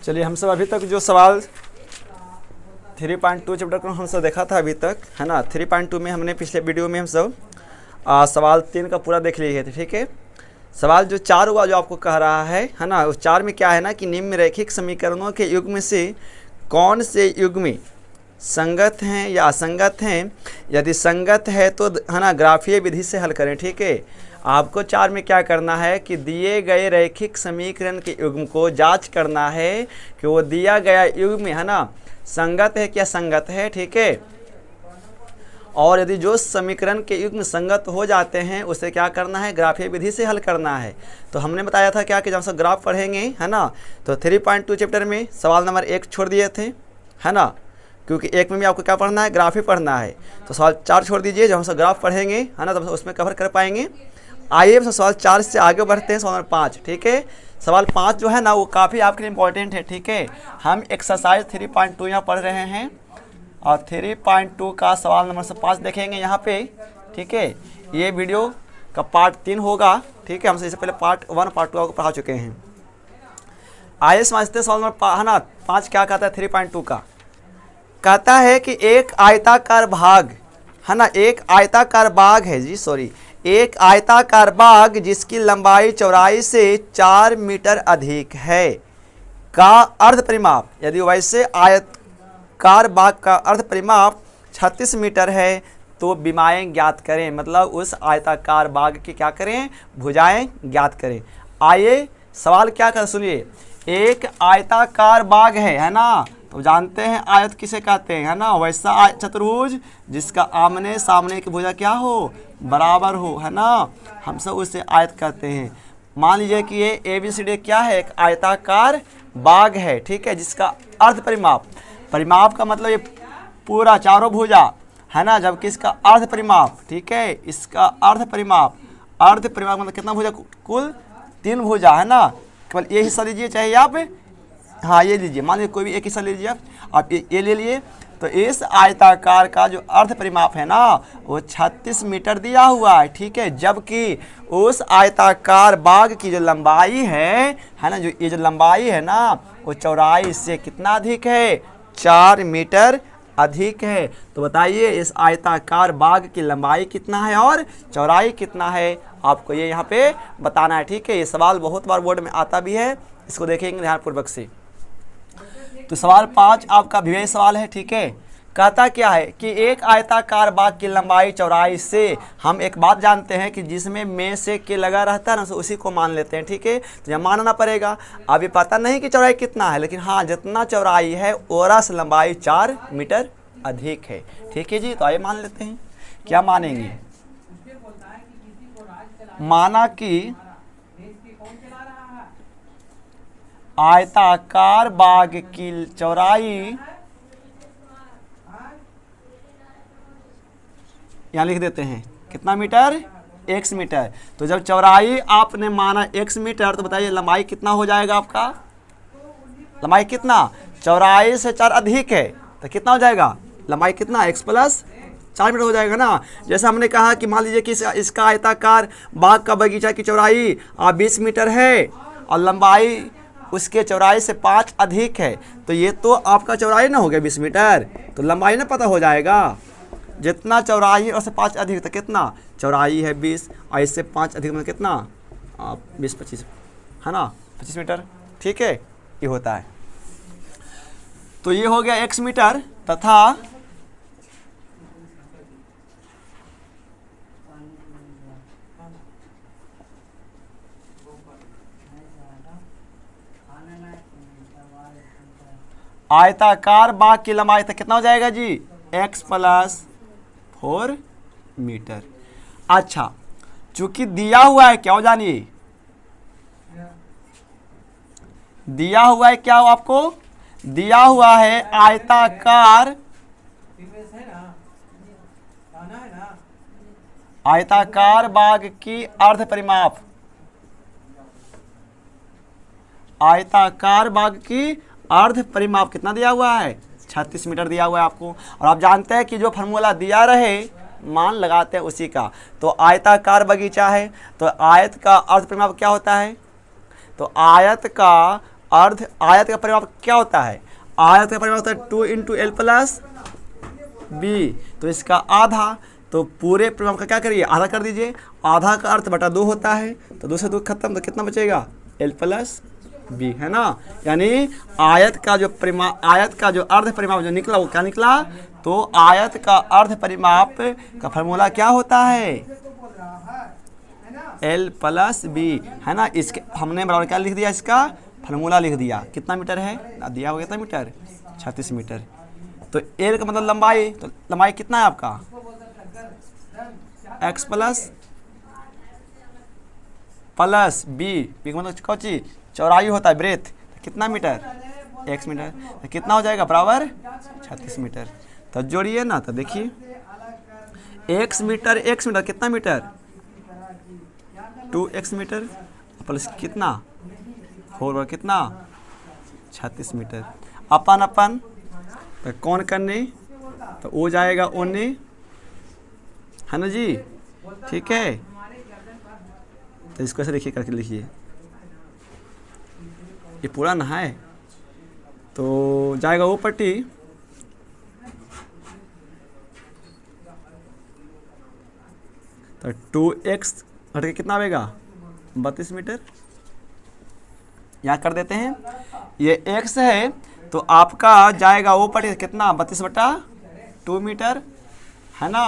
चलिए हम सब अभी तक जो सवाल 3.2 चैप्टर को हम सब देखा था अभी तक, है ना। 3.2 में हमने पिछले वीडियो में हम सब सवाल 3 का पूरा देख लिए थे, ठीक है। सवाल जो 4 हुआ जो आपको कह रहा है ना, उस 4 में क्या है ना कि निम्नलिखित समीकरणों के युग्म से कौन से युग्मी संगत हैं या असंगत हैं। यदि संगत है तो है ना ग्राफीय विधि से हल करें, ठीक है। आपको 4 में क्या करना है कि दिए गए रैखिक समीकरण के युग्म को जांच करना है कि वो दिया गया युग्म है ना संगत है क्या संगत है, ठीक है। और यदि जो समीकरण के युग्म संगत हो जाते हैं उसे क्या करना है, ग्राफीय विधि से हल करना है। तो हमने बताया था क्या कि जब हम सब ग्राफ पढ़ेंगे, है ना, तो 3.2 चैप्टर में सवाल नंबर 1 छोड़ दिए थे, है ना, क्योंकि 1 में भी आपको क्या पढ़ना है, ग्राफ ही पढ़ना है। तो सवाल 4 छोड़ दीजिए, जब हम सब ग्राफ पढ़ेंगे, है ना, तब उसमें कवर कर पाएंगे। आइए सवाल 4 से आगे बढ़ते हैं, सवाल नंबर 5, ठीक है। सवाल 5 जो है ना वो काफ़ी आपके लिए इंपॉर्टेंट है, ठीक है। हम एक्सरसाइज 3.2 यहाँ पढ़ रहे हैं और 3.2 का सवाल नंबर 5 देखेंगे यहाँ पे, ठीक है। ये वीडियो का पार्ट 3 होगा, ठीक है। हमसे इससे पहले पार्ट 1 पार्ट 2 आपको पढ़ा चुके हैं। आइए समझते हैं सवाल नंबर है ना 5 क्या कहता है। 3.2 का कहता है कि एक आयताकार भाग, है ना, एक आयताकार बाग है जी, सॉरी, एक आयताकार बाग जिसकी लंबाई चौड़ाई से 4 मीटर अधिक है का अर्ध परिमाप, यदि वैसे आयताकार बाग का अर्ध परिमाप 36 मीटर है तो विमाएं ज्ञात करें। मतलब उस आयताकार बाग की क्या करें, भुजाएं ज्ञात करें। आइए सवाल क्या कर सुनिए। एक आयताकार बाग है ना, तो जानते हैं आयत किसे कहते हैं, है ना, वैसा चतुर्भुज जिसका आमने सामने की भुजा क्या हो, बराबर हो, है ना, हम सब उसे आयत कहते हैं। मान लीजिए कि ये ABCD क्या है, एक आयताकार बाग है, ठीक है, जिसका अर्ध परिमाप, परिमाप का मतलब ये पूरा चारों भुजा, है ना, जबकि इसका अर्ध परिमाप, ठीक है, इसका अर्ध परिमाप मतलब कितना भुजा, कुल 3 भुजा, है ना। केवल ये हिस्सा लीजिए, चाहे आप हाँ ये लीजिए, मान लीजिए कोई भी एक हिस्सा ले लीजिए आप ये ले लिए। तो इस आयताकार का जो अर्ध परिमाप है ना वो 36 मीटर दिया हुआ है, ठीक है। जबकि उस आयताकार बाग की जो लंबाई है ना, जो ये जो लंबाई है ना वो चौड़ाई से कितना अधिक है, 4 मीटर अधिक है। तो बताइए इस आयताकार बाग की लंबाई कितना है और चौड़ाई कितना है, आपको ये यहाँ पे बताना है, ठीक है। ये सवाल बहुत बार बोर्ड में आता भी है, इसको देखेंगे ध्यानपूर्वक से। तो सवाल 5 आपका विवेक सवाल है, ठीक है। कहता क्या है कि एक आयताकार बाग की लंबाई चौड़ाई से हम एक बात जानते हैं कि जिसमें में से के लगा रहता है ना, उसी को मान लेते हैं, ठीक है। तो यह मानना पड़ेगा। अभी पता नहीं कि चौड़ाई कितना है, लेकिन हाँ जितना चौड़ाई है ओरस लंबाई 4 मीटर अधिक है, ठीक है जी। तो आइए मान लेते हैं, क्या मानेंगे, माना कि आयताकार बाग की चौड़ाई, यहाँ लिख देते हैं कितना मीटर, x मीटर। तो जब चौड़ाई आपने माना x मीटर तो बताइए लंबाई कितना हो जाएगा आपका, लंबाई कितना, चौड़ाई से 4 अधिक है तो कितना हो जाएगा, लंबाई कितना, x प्लस 4 मीटर हो जाएगा ना। जैसे हमने कहा कि मान लीजिए कि इसका आयताकार बाग का बगीचा की चौड़ाई 20 मीटर है और लंबाई उसके चौड़ाई से 5 अधिक है, तो ये तो आपका चौड़ाई ना हो गया 20 मीटर, तो लंबाई ना पता हो जाएगा। जितना चौड़ाई और से 5 अधिक तो कितना, चौड़ाई है 20 और इससे 5 अधिक में कितना, 20-25, है ना, 25 मीटर, ठीक है, ये होता है। तो ये हो गया x मीटर तथा आयताकार बाग की लंबाई तक कितना हो जाएगा जी, x प्लस 4 मीटर। अच्छा चूंकि दिया हुआ है क्या हो जानिए, दिया हुआ है क्या हो आपको, दिया हुआ है आयताकार बाग की अर्ध परिमाप, आयताकार बाग की अर्ध परिमाप कितना दिया हुआ है, 36 मीटर दिया हुआ है आपको। और आप जानते हैं कि जो फार्मूला दिया रहे मान लगाते हैं उसी का। तो आयताकार बगीचा है तो आयत का अर्ध परिमाप क्या होता है, तो आयत का अर्ध आयत का परिमाप क्या होता है? आयत का परिमाप होता है 2 इंटू एल प्लस बी, तो इसका आधा, तो पूरे परिमाप का क्या करिए, आधा कर दीजिए। आधा का अर्थ बटा 2 होता है, तो 2 से 2 खत्म, तो कितना बचेगा, एल प्लस बी, है ना। यानी आयत का जो अर्ध परिमाप जो निकला वो क्या निकला, तो आयत का अर्ध परिमाप का फॉर्मूला क्या होता है, एल प्लस बी, है ना। इसके हमने बराबर क्या लिख दिया, इसका फार्मूला लिख दिया। कितना मीटर है दिया हुआ, कितना मीटर, 36 मीटर। तो एल का मतलब लंबाई, तो लंबाई कितना है आपका, एक्स प्लस बी का मतलब कौन चीज, चौड़ाई होता है, ब्रेथ, तो कितना मीटर, एक्स मीटर, तो कितना हो जाएगा, बराबर 36 मीटर। तो जोड़िए ना, तो देखिए एक्स मीटर कितना मीटर, 2x मीटर प्लस कितना 4 कितना 36 मीटर। अपन तो कौन करने, तो वो जाएगा ओने, है ना जी, ठीक है। तो इसको ऐसे देखिए, करके लिखिए, ये पूरा ना है, तो जाएगा वो पट्टी, तो 2x हट के कितना आएगा, 32 मीटर। यहाँ कर देते हैं, ये x है, तो आपका जाएगा वो पट्टी कितना, 32/2 मीटर, है ना।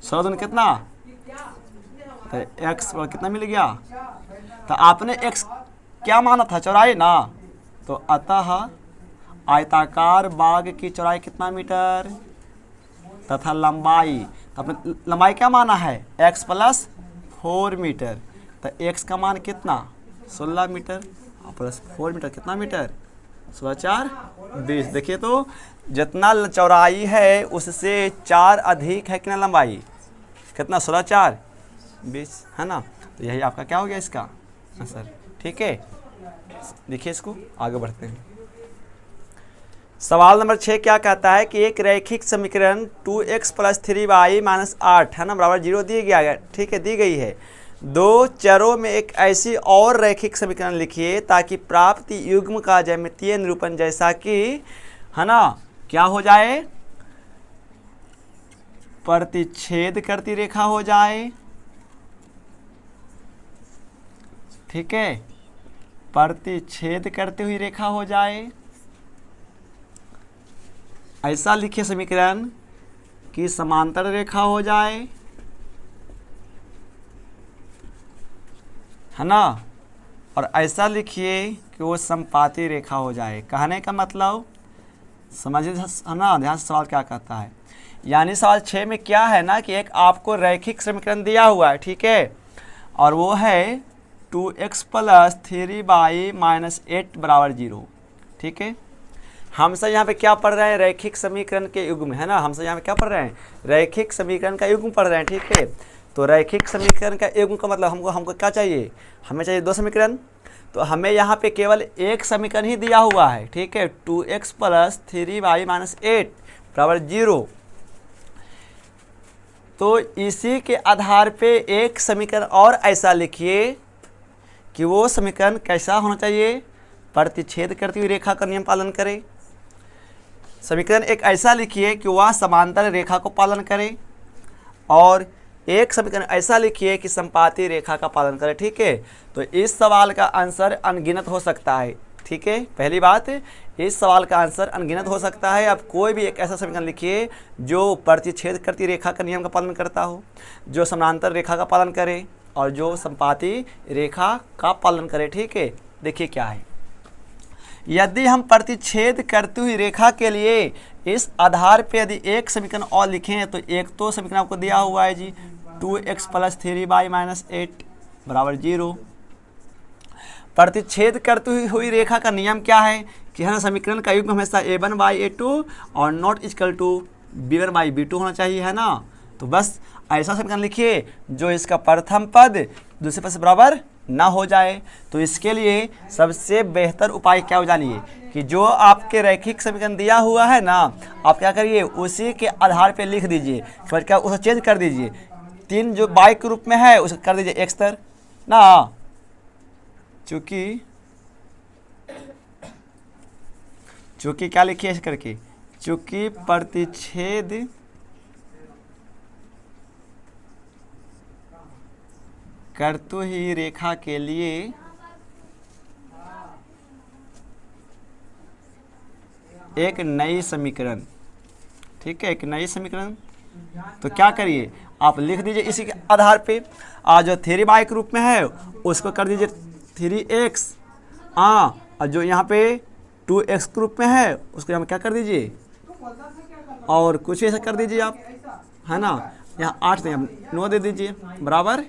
16 कितना, तो x कितना मिल गया, तो आपने x क्या माना था, चौड़ाई ना, तो अतः आयताकार बाग की चौड़ाई कितना मीटर तथा लंबाई, तो आपने लंबाई क्या माना है, x प्लस 4 मीटर, तो x का मान कितना 16 मीटर प्लस 4 मीटर कितना मीटर, 16×4 20। देखिए तो जितना चौड़ाई है उससे 4 अधिक है कितना लंबाई, कितना 16×4 20, है ना। तो यही आपका क्या हो गया इसका आंसर, ठीक है। देखिए इसको आगे बढ़ते हैं। सवाल नंबर 6 क्या कहता है कि एक रैखिक समीकरण 2x प्लस 3y माइनस 8, है ना, बराबर 0 दी गया, ठीक है, दी गई है। दो चरों में एक ऐसी और रैखिक समीकरण लिखिए ताकि प्राप्त युग्म का ज्यामितीय निरूपण जैसा कि, है ना, क्या हो जाए, प्रतिच्छेद करती रेखा हो जाए, ठीक है, प्रतिच्छेद करती हुई रेखा हो जाए। ऐसा लिखिए समीकरण कि समांतर रेखा हो जाए, है ना, और ऐसा लिखिए कि वो समपाती रेखा हो जाए। कहने का मतलब समझिए, है ना, ध्यान से सवाल क्या कहता है। यानी सवाल 6 में क्या है ना कि एक आपको रैखिक समीकरण दिया हुआ है, ठीक है, और वो है 2x प्लस 3y माइनस 8 बराबर 0, ठीक है। हमसे यहाँ पे क्या पढ़ रहे हैं, रैखिक समीकरण के युग्म, है ना, हमसे यहाँ पे क्या पढ़ रहे हैं, रैखिक समीकरण का युग्म पढ़ रहे हैं, ठीक है। तो रैखिक समीकरण का युग्म का मतलब हमको क्या चाहिए, हमें चाहिए 2 समीकरण, तो हमें यहाँ पे केवल एक समीकरण ही दिया हुआ है, ठीक है, 2x प्लस 3y माइनस 8 बराबर 0। तो इसी के आधार पे एक समीकरण और ऐसा लिखिए कि वो समीकरण कैसा होना चाहिए, प्रतिच्छेद करती हुई रेखा का नियम पालन करे। समीकरण एक ऐसा लिखिए कि वह समांतर रेखा को पालन करे, और एक समीकरण ऐसा लिखिए कि समपाती रेखा का पालन करे, ठीक है। तो इस सवाल का आंसर अनगिनत हो सकता है, ठीक है। पहली बात, इस सवाल का आंसर अनगिनत हो सकता है। आप कोई भी एक ऐसा समीकरण लिखिए जो प्रतिच्छेद करती रेखा का नियम का पालन करता हो, जो समांतर रेखा का पालन करे, और जो समपाती रेखा का पालन करे, ठीक है। देखिए क्या है, यदि हम प्रतिच्छेद करती हुई रेखा के लिए इस आधार पे यदि एक समीकरण और लिखें, तो एक तो समीकरण आपको दिया हुआ है जी 2x प्लस 3y माइनस 8 बराबर 0। प्रतिच्छेद करती हुई रेखा का नियम क्या है कि, है ना, समीकरण का युग्म हमेशा a1 बाई a2 और not equal to b1 by b2 होना चाहिए, है ना। तो बस ऐसा समीकरण लिखिए जो इसका प्रथम पद दूसरे पद से बराबर ना हो जाए। तो इसके लिए सबसे बेहतर उपाय क्या हो जानिए कि जो आपके रैखिक समीकरण दिया हुआ है ना, आप क्या करिए, उसी के आधार पे लिख दीजिए, फिर क्या उसे चेंज कर दीजिए, 3 जो बाई के रूप में है उसे कर दीजिए x तर ना, चूँकि चूंकि क्या लिखिए इस करके, चूंकि प्रतिच्छेद कर्तु ही रेखा के लिए एक नई समीकरण, ठीक है, एक नई समीकरण। तो क्या करिए, आप लिख दीजिए इसी के आधार पे, जो 3y के रूप में है उसको कर दीजिए 3x, और जो यहाँ पे 2x के रूप में है उसको यहाँ क्या कर दीजिए, और कुछ ऐसा कर दीजिए आप, है ना, यहाँ 8 नहीं 9 दे दीजिए बराबर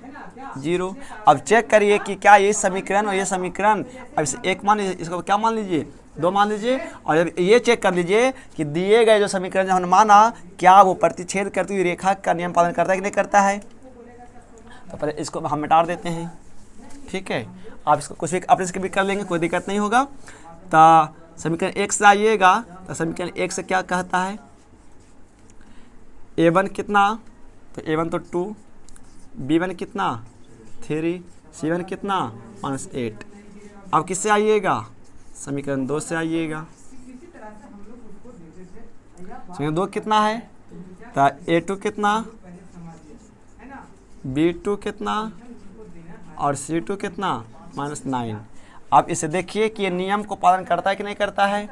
0। अब चेक करिए कि क्या ये समीकरण और ये समीकरण, अब इसे एक मान लीजिए, इसको क्या मान लीजिए, 2 मान लीजिए, और जब ये चेक कर लीजिए कि दिए गए जो समीकरण जो हमने माना क्या वो प्रतिच्छेद करती हुई रेखा का नियम पालन करता है कि नहीं करता है। तो पहले इसको हम मिटा देते हैं, ठीक है। आप इसको कुछ भी अपने से भी कर लेंगे, कोई दिक्कत नहीं होगा। तो समीकरण 1 से आइएगा, तो समीकरण 1 से क्या कहता है, a1 कितना, तो a1 तो 2, b1 कितना 3, c1 कितना -8। अब किससे आइएगा, समीकरण 2 से आइएगा। समीकरण 2 कितना है, तो a2 कितना, b2 कितना और c2 कितना -9। अब इसे देखिए कि ये नियम को पालन करता है कि नहीं करता है।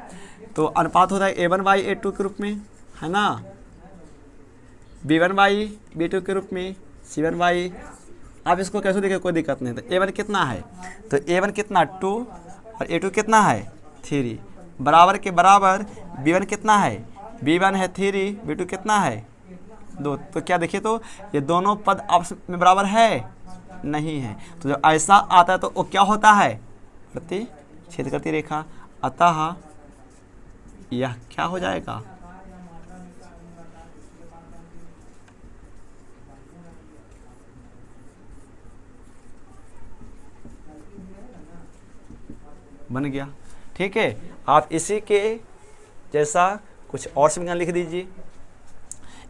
तो अनुपात होता है a1/a2 के रूप में, है ना, b1/b2 के रूप में, c1/। आप इसको कैसे देखिए, कोई दिक्कत नहीं। तो a1 कितना है, तो a1 कितना 2 और a2 कितना है 3, बराबर के बराबर b1 कितना है, b1 है 3, b2 कितना है 2। तो क्या देखिए, तो ये दोनों पद आपस में बराबर है नहीं है। तो जब ऐसा आता है तो वो क्या होता है, प्रतिच्छेद करती रेखा। अतः यह क्या हो जाएगा, बन गया, ठीक है। आप इसी के जैसा कुछ और समीकरण लिख दीजिए।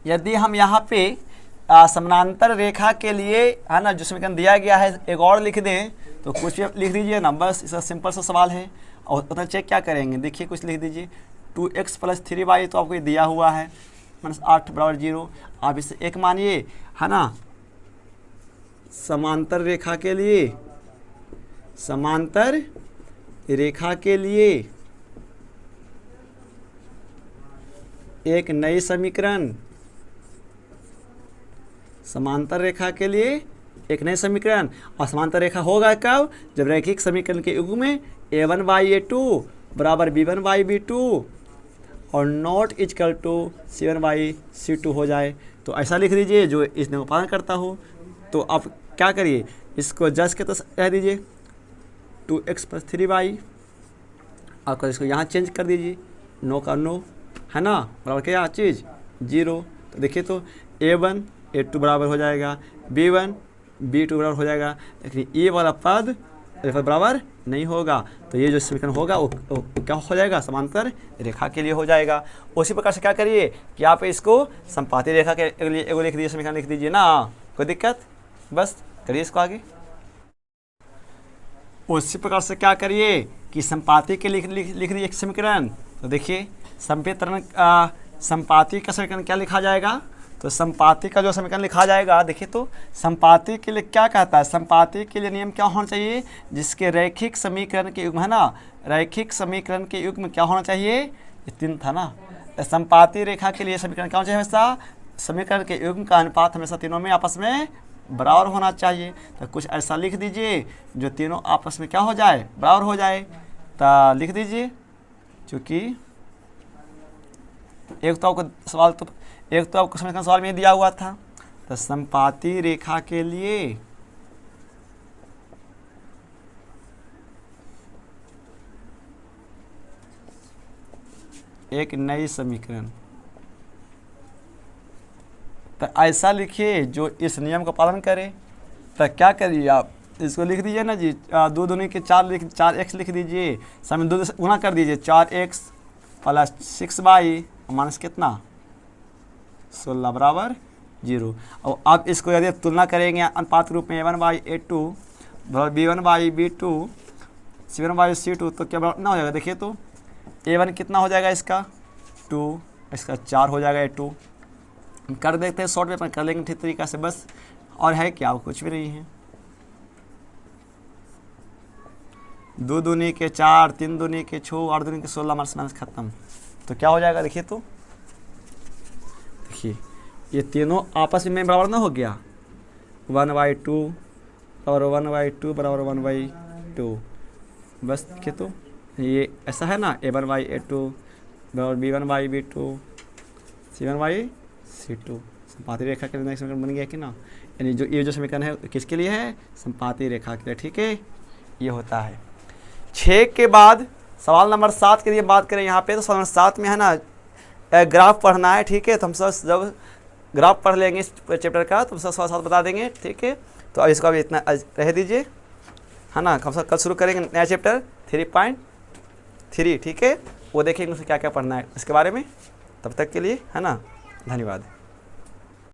यदि हम यहाँ पे समानांतर रेखा के लिए, है ना, जो समीकरण दिया गया है एक और लिख दें, तो कुछ भी लिख दीजिए ना, बस इसका सिंपल सा सवाल है। और उतना चेक क्या करेंगे, देखिए कुछ लिख दीजिए 2x + 3y, तो आपको ये दिया हुआ है -8 बराबर 0। आप इसे एक मानिए, है ना, समांतर रेखा के लिए, समांतर रेखा के लिए एक नई समीकरण, समांतर रेखा के लिए एक नई समीकरण। और समांतर रेखा होगा कब, जब रैखिक समीकरण के युग में a1/a2 बराबर b1/b2 और नॉट इक्वल टू c1/c2 हो जाए। तो ऐसा लिख दीजिए जो इस नियम का पालन करता हो। तो आप क्या करिए, इसको जस के तो कह दीजिए 2x + 3y, आपको इसको यहाँ चेंज कर दीजिए, 9 का 9, है ना, बराबर क्या चीज़ 0। तो देखिए, तो a1 a2 बराबर हो जाएगा, b1 b2 बराबर हो जाएगा, लेकिन ये वाला पद बराबर नहीं होगा। तो ये जो समीकरण होगा वो क्या हो जाएगा, समांतर रेखा के लिए हो जाएगा। उसी प्रकार से क्या करिए कि आप इसको संपाती रेखा के लिए एगो लिख दीजिए, समीकरण लिख दीजिए ना, कोई दिक्कत, बस करिए इसको आगे। उसी प्रकार से क्या करिए कि संपाती के लिख दीजिए एक समीकरण। तो देखिए संपाती का समीकरण क्या लिखा जाएगा, तो संपाती का जो समीकरण लिखा जाएगा, देखिए तो संपाती के लिए क्या कहता है, संपाती के लिए नियम क्या होना चाहिए, जिसके रैखिक समीकरण के युग्म, है ना, रैखिक समीकरण के युग्म में क्या होना चाहिए, ये 3 था ना। संपाती रेखा के लिए समीकरण क्या होना चाहिए, हमेशा समीकरण के युग्म का अनुपात हमेशा तीनों में आपस में बराबर होना चाहिए। तो कुछ ऐसा लिख दीजिए जो तीनों आपस में क्या हो जाए, बराबर हो जाए। तो लिख दीजिए, चूँकि एक तो आपको समीकरण सवाल में दिया हुआ था, तो संपाती रेखा के लिए एक नई समीकरण। तो ऐसा लिखिए जो इस नियम का पालन करे। तो क्या करिए, आप इसको लिख दीजिए ना जी, 2 दूनी के 4x लिख दीजिए, समय 2 से गुना कर दीजिए, 4x + 6y माइनस कितना 16 बराबर 0। और अब इसको यदि तुलना करेंगे अनुपात रूप में a1/a2 बराबर b1/b2 c1/c2, तो क्या बराबर ना हो जाएगा, देखिए तो A1 कितना हो जाएगा इसका 2, इसका 4 हो जाएगा A2। कर देखते हैं शॉर्ट में, कर लेंगे ठीक तरीका से बस। और है क्या, कुछ भी नहीं है। 2 दूनी के 4, 3 दूनी के 6, 8 दूनी के 16, हमारा खत्म। तो क्या हो जाएगा देखिए, तो देखिए ये तीनों आपस में बराबर ना हो गया, 1/2 बराबर 1/2 बराबर 1/2। बस देखिए तो ये ऐसा है ना, A1/A2 बराबर B1/B2 C1/C2। संपाती रेखा के लिए समीकरण बन गया कि ना। यानी जो ये जो समीकरण है किसके लिए है, संपाती रेखा के लिए। ठीक है, ये होता है। 6 के बाद सवाल नंबर 7 के लिए बात करें यहाँ पे, तो सवाल नंबर 7 में है ना ग्राफ पढ़ना है। ठीक है, तो हम सब जब ग्राफ पढ़ लेंगे इस चैप्टर का तो हम सब सवाल 7 बता देंगे। ठीक है, तो अब इसको अभी इतना रह दीजिए, है ना। हम सब कल शुरू करेंगे नया चैप्टर 3.3। ठीक है, वो देखेंगे उसे क्या क्या पढ़ना है इसके बारे में। तब तक के लिए है ना, धन्यवाद।